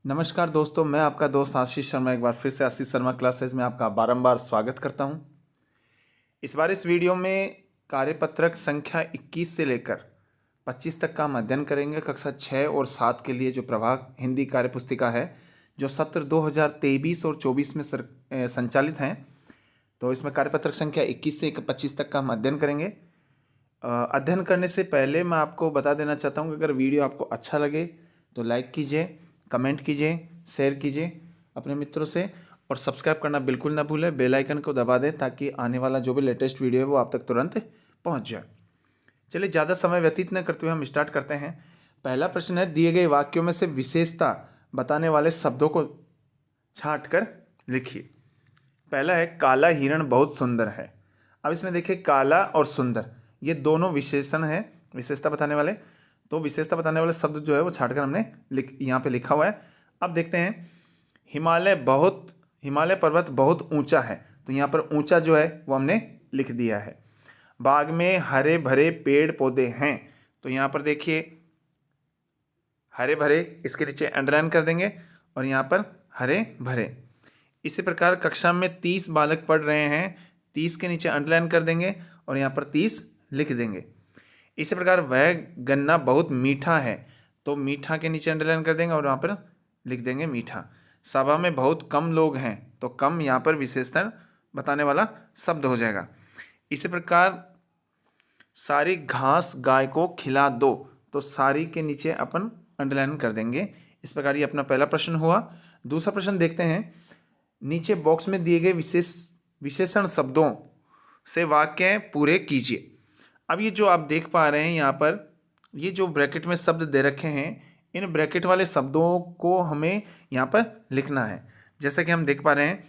नमस्कार दोस्तों, मैं आपका दोस्त आशीष शर्मा एक बार फिर से आशीष शर्मा क्लासेस में आपका बारंबार स्वागत करता हूं। इस बार इस वीडियो में कार्यपत्रक संख्या 21 से लेकर 25 तक का हम अध्ययन करेंगे। कक्षा 6 और 7 के लिए जो प्रभाग हिंदी कार्यपुस्तिका है, जो सत्र 2023 और 24 में संचालित हैं, तो इसमें कार्यपत्रक संख्या 21 से 25 तक का हम अध्ययन करेंगे। अध्ययन करने से पहले मैं आपको बता देना चाहता हूँ कि अगर वीडियो आपको अच्छा लगे तो लाइक कीजिए, कमेंट कीजिए, शेयर कीजिए अपने मित्रों से और सब्सक्राइब करना बिल्कुल ना भूलें। बेल आइकन को दबा दें ताकि आने वाला जो भी लेटेस्ट वीडियो है वो आप तक तुरंत पहुंच जाए। चलिए, ज़्यादा समय व्यतीत न करते हुए हम स्टार्ट करते हैं। पहला प्रश्न है, दिए गए वाक्यों में से विशेषता बताने वाले शब्दों को छांट कर लिखिए। पहला है, काला हिरण बहुत सुंदर है। अब इसमें देखिए, काला और सुंदर ये दोनों विशेषण हैं, विशेषता बताने वाले। तो विशेषता बताने वाले शब्द जो है वो छांटकर हमने यहाँ पे लिखा हुआ है। अब देखते हैं, हिमालय पर्वत बहुत ऊंचा है, तो यहाँ पर ऊंचा जो है वो हमने लिख दिया है। बाग में हरे भरे पेड़ पौधे हैं, तो यहाँ पर देखिए हरे भरे, इसके नीचे अंडरलाइन कर देंगे और यहाँ पर हरे भरे। इसी प्रकार कक्षा में 30 बालक पढ़ रहे हैं, 30 के नीचे अंडरलाइन कर देंगे और यहाँ पर 30 लिख देंगे। इसी प्रकार वह गन्ना बहुत मीठा है, तो मीठा के नीचे अंडरलाइन कर देंगे और वहाँ पर लिख देंगे मीठा। सभा में बहुत कम लोग हैं, तो कम यहाँ पर विशेषण बताने वाला शब्द हो जाएगा। इसी प्रकार सारी घास गाय को खिला दो, तो सारी के नीचे अपन अंडरलाइन कर देंगे। इस प्रकार ये अपना पहला प्रश्न हुआ। दूसरा प्रश्न देखते हैं, नीचे बॉक्स में दिए गए विशेषण शब्दों से वाक्य पूरे कीजिए। अब ये जो आप देख पा रहे हैं यहाँ पर, ये जो ब्रैकेट में शब्द दे रखे हैं, इन ब्रैकेट वाले शब्दों को हमें यहाँ पर लिखना है। जैसा कि हम देख पा रहे हैं,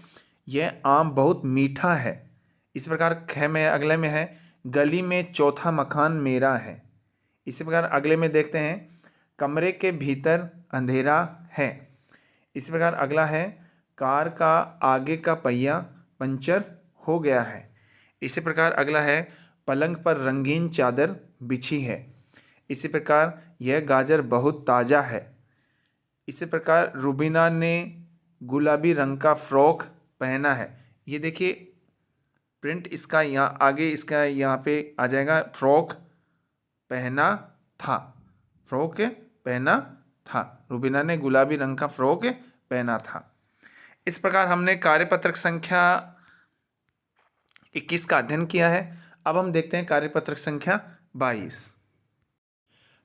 यह आम बहुत मीठा है। इस प्रकार ख में अगले में है, गली में चौथा मकान मेरा है। इसी प्रकार अगले में देखते हैं, कमरे के भीतर अंधेरा है। इसी प्रकार अगला है, कार का आगे का पहिया पंचर हो गया है। इसी प्रकार अगला है, पलंग पर रंगीन चादर बिछी है। इसी प्रकार यह गाजर बहुत ताज़ा है। इसी प्रकार रुबीना ने गुलाबी रंग का फ्रॉक पहना है। ये देखिए प्रिंट इसका यहाँ आगे, इसका यहाँ पे आ जाएगा, फ्रॉक पहना था, फ्रॉक पहना था। रुबीना ने गुलाबी रंग का फ्रॉक पहना था। इस प्रकार हमने कार्यपत्रक संख्या 21 का अध्ययन किया है। अब हम देखते हैं कार्यपत्रक संख्या 22।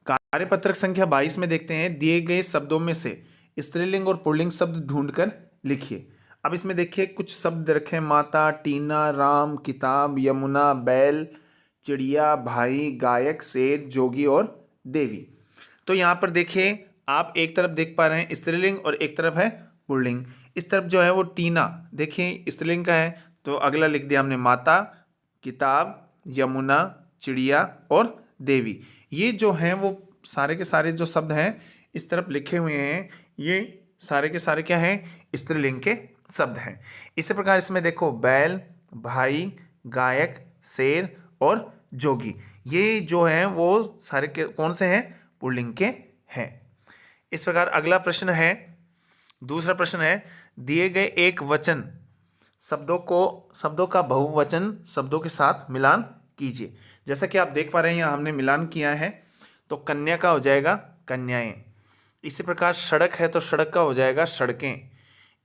कार्यपत्रक संख्या 22 में देखते हैं, दिए गए शब्दों में से स्त्रीलिंग और पुल्लिंग शब्द ढूंढकर लिखिए। अब इसमें देखिए कुछ शब्द रखे, माता, टीना, राम, किताब, यमुना, बैल, चिड़िया, भाई, गायक, शेर, जोगी और देवी। तो यहाँ पर देखिए आप एक तरफ देख पा रहे हैं स्त्रीलिंग और एक तरफ है पुल्लिंग। इस तरफ जो है वो टीना, देखिए स्त्रीलिंग का है, तो अगला लिख दिया हमने माता, किताब, यमुना, चिड़िया और देवी। ये जो हैं वो सारे के सारे जो शब्द हैं इस तरफ लिखे हुए हैं, ये सारे के सारे क्या हैं, स्त्रीलिंग के शब्द हैं। इसी प्रकार इसमें देखो बैल, भाई, गायक, शेर और जोगी, ये जो हैं वो सारे के कौन से हैं, पुल्लिंग के हैं। इस प्रकार अगला प्रश्न है, दूसरा प्रश्न है, दिए गए एक वचन शब्दों का बहुवचन शब्दों के साथ मिलान कीजिए। जैसा कि आप देख पा रहे हैं यहाँ हमने मिलान किया है, तो कन्या का हो जाएगा कन्याएं। इसी प्रकार सड़क है तो सड़क का हो जाएगा सड़कें।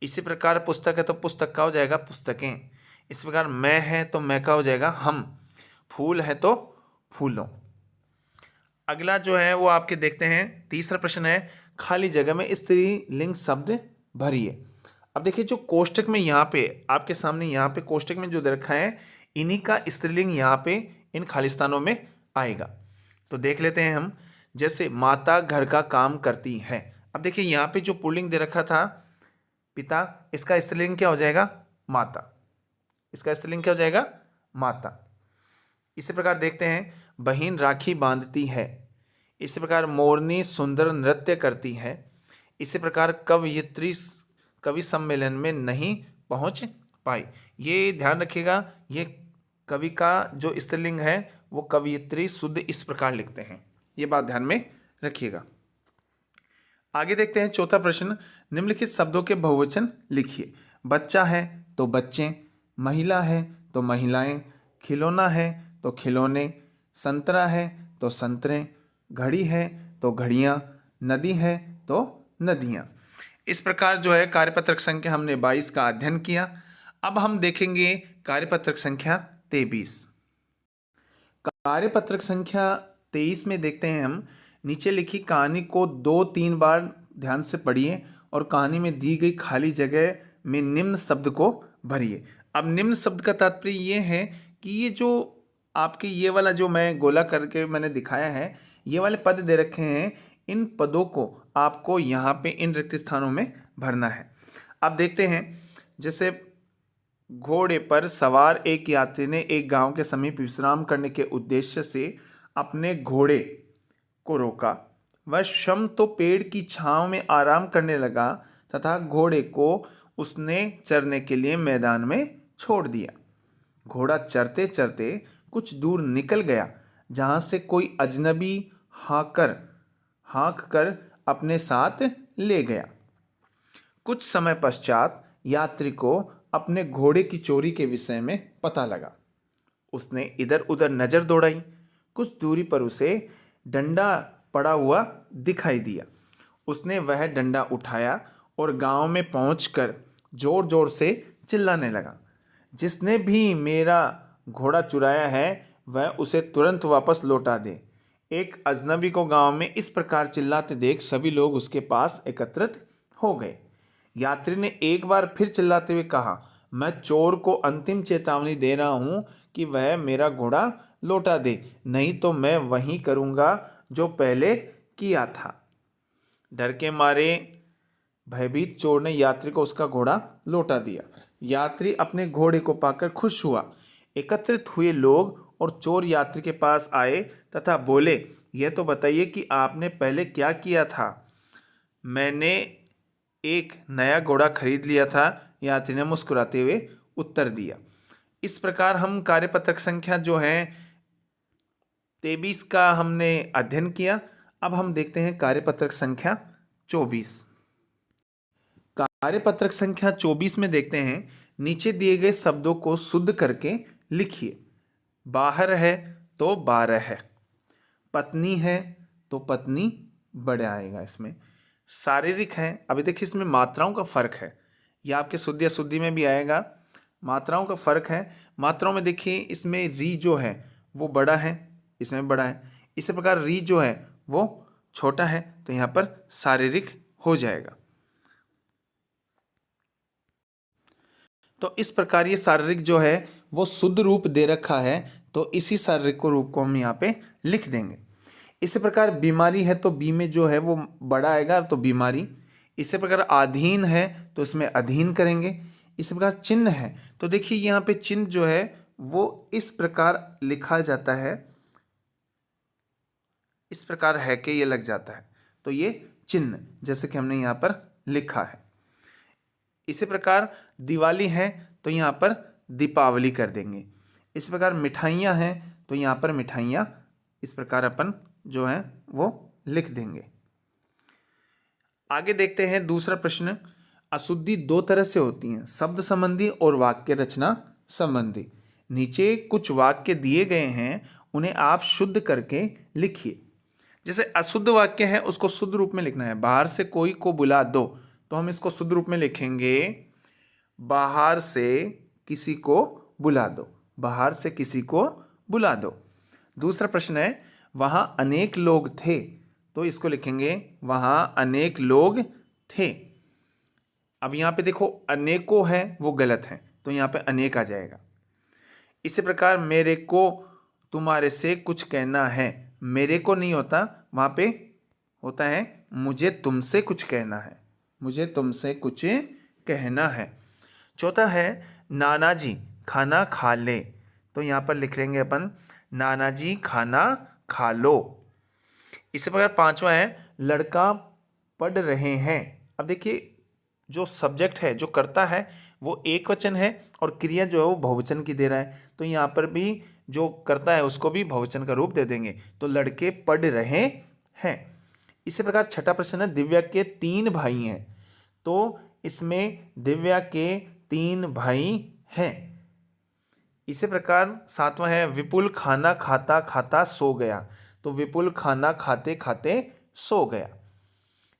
इसी प्रकार पुस्तक है तो पुस्तक का हो जाएगा पुस्तकें। इस प्रकार मैं है तो मैं का हो जाएगा हम। फूल है तो फूलों। अगला जो है वो आपके देखते हैं, तीसरा प्रश्न है, खाली जगह में स्त्रीलिंग शब्द भरिए। अब देखिए जो कोष्टक में यहाँ पे आपके सामने यहाँ पे कोष्टक में जो दे रखा है, इन्हीं का स्त्रीलिंग यहाँ पे इन खाली स्थानों में आएगा। तो देख लेते हैं हम, जैसे माता घर का काम करती है। अब देखिए यहाँ पे जो पुल्लिंग दे रखा था पिता, इसका स्त्रीलिंग क्या हो जाएगा, माता। इसका स्त्रीलिंग क्या हो जाएगा, माता। इसी प्रकार देखते हैं, बहन राखी बांधती है। इसी प्रकार मोरनी सुंदर नृत्य करती है। इसी प्रकार कवयित्री कवि सम्मेलन में नहीं पहुंच पाई। ये ध्यान रखिएगा, ये कवि का जो स्त्रीलिंग है वो कवयित्री शुद्ध इस प्रकार लिखते हैं, ये बात ध्यान में रखिएगा। आगे देखते हैं चौथा प्रश्न, निम्नलिखित शब्दों के बहुवचन लिखिए। बच्चा है तो बच्चे, महिला है तो महिलाएं, खिलौना है तो खिलौने, संतरा है तो संतरे, घड़ी है तो घड़ियाँ, नदी है तो नदियाँ। इस प्रकार जो है कार्यपत्रक संख्या हमने 22 का अध्ययन किया। अब हम देखेंगे कार्यपत्रक संख्या 23। कार्यपत्रक संख्या 23 में देखते हैं हम, नीचे लिखी कहानी को 2-3 बार ध्यान से पढ़िए और कहानी में दी गई खाली जगह में निम्न शब्द को भरिए। अब निम्न शब्द का तात्पर्य ये है कि ये जो आपके ये वाला जो मैं गोला करके मैंने दिखाया है, ये वाले पद दे रखे हैं, इन पदों को आपको यहाँ पे इन रिक्त स्थानों में भरना है। अब देखते हैं, जैसे घोड़े पर सवार एक यात्री ने एक गांव के समीप विश्राम करने के उद्देश्य से अपने घोड़े को रोका। वह स्वयं तो पेड़ की छांव में आराम करने लगा तथा घोड़े को उसने चरने के लिए मैदान में छोड़ दिया। घोड़ा चरते चरते कुछ दूर निकल गया, जहां से कोई अजनबी हाँक कर अपने साथ ले गया। कुछ समय पश्चात यात्री को अपने घोड़े की चोरी के विषय में पता लगा। उसने इधर उधर नजर दौड़ाई। कुछ दूरी पर उसे डंडा पड़ा हुआ दिखाई दिया। उसने वह डंडा उठाया और गांव में पहुंचकर जोर जोर से चिल्लाने लगा, जिसने भी मेरा घोड़ा चुराया है वह उसे तुरंत वापस लौटा दे। एक अजनबी को गांव में इस प्रकार चिल्लाते देख सभी लोग उसके पास एकत्रित हो गए। यात्री ने एक बार फिर चिल्लाते हुए कहा, मैं चोर को अंतिम चेतावनी दे रहा हूं कि वह मेरा घोड़ा लौटा दे, नहीं तो मैं वही करूंगा जो पहले किया था। डर के मारे भयभीत चोर ने यात्री को उसका घोड़ा लौटा दिया। यात्री अपने घोड़े को पाकर खुश हुआ। एकत्रित हुए लोग और चोर यात्री के पास आए तथा बोले, यह तो बताइए कि आपने पहले क्या किया था। मैंने एक नया घोड़ा खरीद लिया था, यात्री ने मुस्कुराते हुए उत्तर दिया। इस प्रकार हम कार्यपत्रक संख्या जो है 23 का हमने अध्ययन किया। अब हम देखते हैं कार्यपत्रक संख्या 24। कार्यपत्रक संख्या 24 में देखते हैं, नीचे दिए गए शब्दों को शुद्ध करके लिखिए। बाहर है तो 12 है, पत्नी है तो पत्नी बड़ा आएगा इसमें। शारीरिक है, अभी देखिए इसमें मात्राओं का फर्क है, यह आपके शुद्ध अशुद्धि में भी आएगा। मात्राओं का फर्क है। मात्राओं में देखिए इसमें री जो है वो बड़ा है, इसमें बड़ा है। इसी प्रकार री जो है वो छोटा है, तो यहाँ पर शारीरिक हो जाएगा। तो इस प्रकार ये शारीरिक जो है वो शुद्ध रूप दे रखा है, तो इसी शारीरिक को रूप को हम यहाँ पे लिख देंगे। इसी प्रकार बीमारी है तो बी में जो है वो बड़ा आएगा, तो बीमारी। इसी प्रकार अधीन है तो इसमें अधीन करेंगे। इसी प्रकार चिन्ह है तो देखिए यहाँ पे चिन्ह जो है वो इस प्रकार लिखा जाता है, इस प्रकार है कि ये लग जाता है, तो ये चिन्ह जैसे कि हमने यहाँ पर लिखा है। इसी प्रकार दिवाली है तो यहाँ पर दीपावली कर देंगे। इस प्रकार मिठाइयाँ हैं तो यहाँ पर मिठाइयाँ इस प्रकार अपन जो है वो लिख देंगे। आगे देखते हैं दूसरा प्रश्न। अशुद्धि दो तरह से होती हैं, शब्द संबंधी और वाक्य रचना संबंधी। नीचे कुछ वाक्य दिए गए हैं, उन्हें आप शुद्ध करके लिखिए। जैसे अशुद्ध वाक्य है उसको शुद्ध रूप में लिखना है। बाहर से कोई को बुला दो, तो हम इसको शुद्ध रूप में लिखेंगे, बाहर से किसी को बुला दो। बाहर से किसी को बुला दो। दूसरा प्रश्न है, वहां अनेक लोग थे, तो इसको लिखेंगे वहां अनेक लोग थे। अब यहाँ पे देखो अनेकों है वो गलत है, तो यहाँ पे अनेक आ जाएगा। इसी प्रकार मेरे को तुम्हारे से कुछ कहना है, मेरे को नहीं होता, वहाँ पे होता है मुझे तुमसे कुछ कहना है, मुझे तुमसे कुछ कहना है। चौथा है नाना जी खाना खा ले, तो यहाँ पर लिख लेंगे अपन नाना जी खाना खा लो। इसी प्रकार पांचवा है लड़का पढ़ रहे हैं। अब देखिए जो सब्जेक्ट है जो करता है वो एक वचन है और क्रिया जो है वो बहुवचन की दे रहा है, तो यहाँ पर भी जो करता है उसको भी बहुवचन का रूप दे देंगे, तो लड़के पढ़ रहे हैं। इसी प्रकार छठा प्रश्न है दिव्या के 3 भाई हैं, तो इसमें दिव्या के 3 भाई हैं। इसी प्रकार 7वां है विपुल खाना खाता खाता सो गया, तो विपुल खाना खाते खाते सो गया।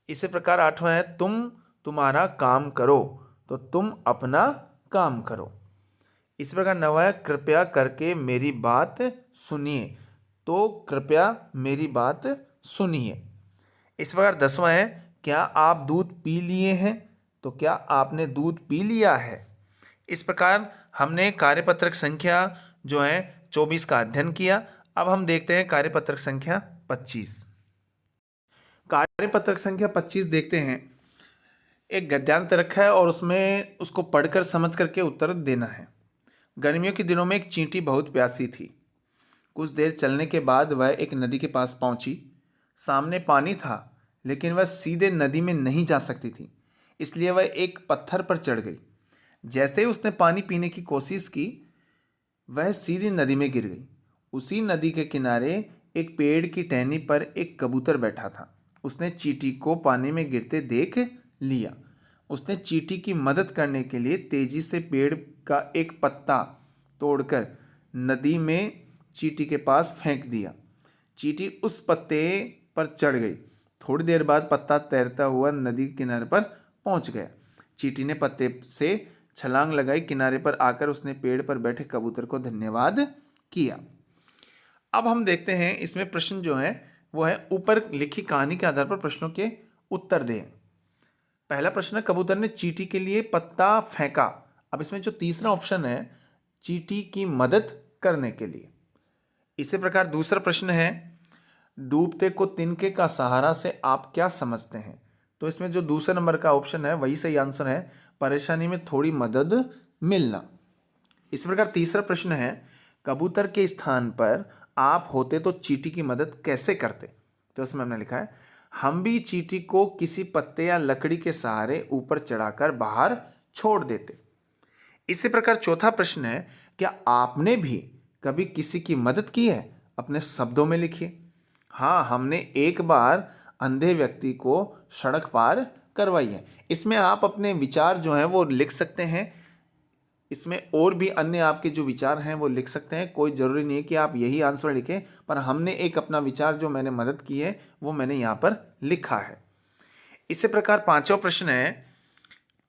इसी प्रकार 8वां है तुम तुम्हारा काम करो, तो तुम अपना काम करो। इस प्रकार 9वां है कृपया करके मेरी बात सुनिए, तो कृपया मेरी बात सुनिए। इस प्रकार 10वां है क्या आप दूध पी लिए हैं, तो क्या आपने दूध पी लिया है। इस प्रकार हमने कार्यपत्रक संख्या जो है 24 का अध्ययन किया। अब हम देखते हैं कार्यपत्रक संख्या 25। कार्यपत्रक संख्या 25 देखते हैं। एक गद्यांश रखा है और उसमें उसको पढ़कर समझ करके उत्तर देना है। गर्मियों के दिनों में एक चींटी बहुत प्यासी थी। कुछ देर चलने के बाद वह एक नदी के पास पहुंची। सामने पानी था, लेकिन वह सीधे नदी में नहीं जा सकती थी, इसलिए वह एक पत्थर पर चढ़ गई। जैसे ही उसने पानी पीने की कोशिश की, वह सीधी नदी में गिर गई। उसी नदी के किनारे एक पेड़ की टहनी पर एक कबूतर बैठा था। उसने चींटी को पानी में गिरते देख लिया। उसने चींटी की मदद करने के लिए तेजी से पेड़ का एक पत्ता तोड़कर नदी में चींटी के पास फेंक दिया। चींटी उस पत्ते पर चढ़ गई। थोड़ी देर बाद पत्ता तैरता हुआ नदी के किनारे पर पहुंच गया। चींटी ने पत्ते से छलांग लगाई। किनारे पर आकर उसने पेड़ पर बैठे कबूतर को धन्यवाद किया। अब हम देखते हैं इसमें प्रश्न जो है वो है ऊपर लिखी कहानी के आधार पर प्रश्नों के उत्तर दें। पहला प्रश्न है कबूतर ने चींटी के लिए पत्ता फेंका। अब इसमें जो तीसरा ऑप्शन है चींटी की मदद करने के लिए। इसी प्रकार दूसरा प्रश्न है डूबते को तिनके का सहारा से आप क्या समझते हैं। तो इसमें जो दूसरा नंबर का ऑप्शन है वही सही आंसर है, परेशानी में थोड़ी मदद मिलना। इस प्रकार तीसरा प्रश्न है कबूतर के स्थान पर आप होते तो चींटी की मदद कैसे करते। तो इसमें हमने लिखा है हम भी चींटी को किसी पत्ते या लकड़ी के सहारे ऊपर चढ़ाकर बाहर छोड़ देते। इसी प्रकार चौथा प्रश्न है क्या आपने भी कभी किसी की मदद की है, अपने शब्दों में लिखिए। हाँ, हमने एक बार अंधे व्यक्ति को सड़क पार करवाई है। इसमें आप अपने विचार जो हैं वो लिख सकते हैं। इसमें और भी अन्य आपके जो विचार हैं वो लिख सकते हैं। कोई ज़रूरी नहीं है कि आप यही आंसर लिखें, पर हमने एक अपना विचार जो मैंने मदद की है वो मैंने यहाँ पर लिखा है। इसी प्रकार पांचवा प्रश्न है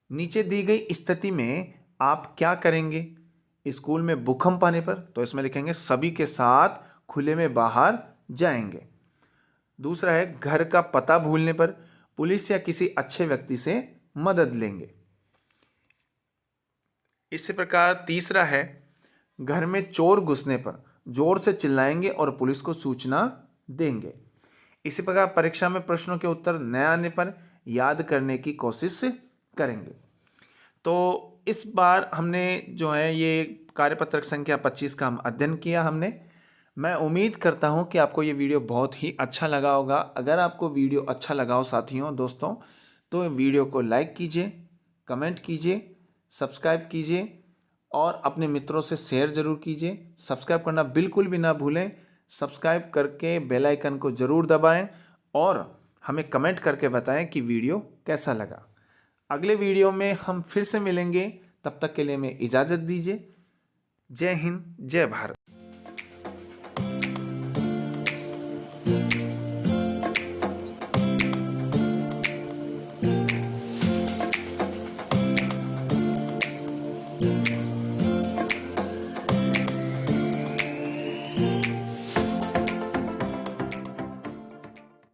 नीचे दी गई स्थिति में आप क्या करेंगे। स्कूल में भूकंप आने पर, तो इसमें लिखेंगे सभी के साथ खुले में बाहर जाएंगे। दूसरा है घर का पता भूलने पर पुलिस या किसी अच्छे व्यक्ति से मदद लेंगे। इसी प्रकार तीसरा है घर में चोर घुसने पर जोर से चिल्लाएंगे और पुलिस को सूचना देंगे। इसी प्रकार परीक्षा में प्रश्नों के उत्तर न आने पर याद करने की कोशिश करेंगे। तो इस बार हमने जो है ये कार्यपत्रक संख्या 25 का हम अध्ययन किया हमने। मैं उम्मीद करता हूं कि आपको ये वीडियो बहुत ही अच्छा लगा होगा। अगर आपको वीडियो अच्छा लगा हो साथियों दोस्तों, तो वीडियो को लाइक कीजिए, कमेंट कीजिए, सब्सक्राइब कीजिए और अपने मित्रों से शेयर ज़रूर कीजिए। सब्सक्राइब करना बिल्कुल भी ना भूलें। सब्सक्राइब करके बेल आइकन को ज़रूर दबाएं और हमें कमेंट करके बताएं कि वीडियो कैसा लगा। अगले वीडियो में हम फिर से मिलेंगे, तब तक के लिए हमें इजाज़त दीजिए। जय हिंद, जय भारत।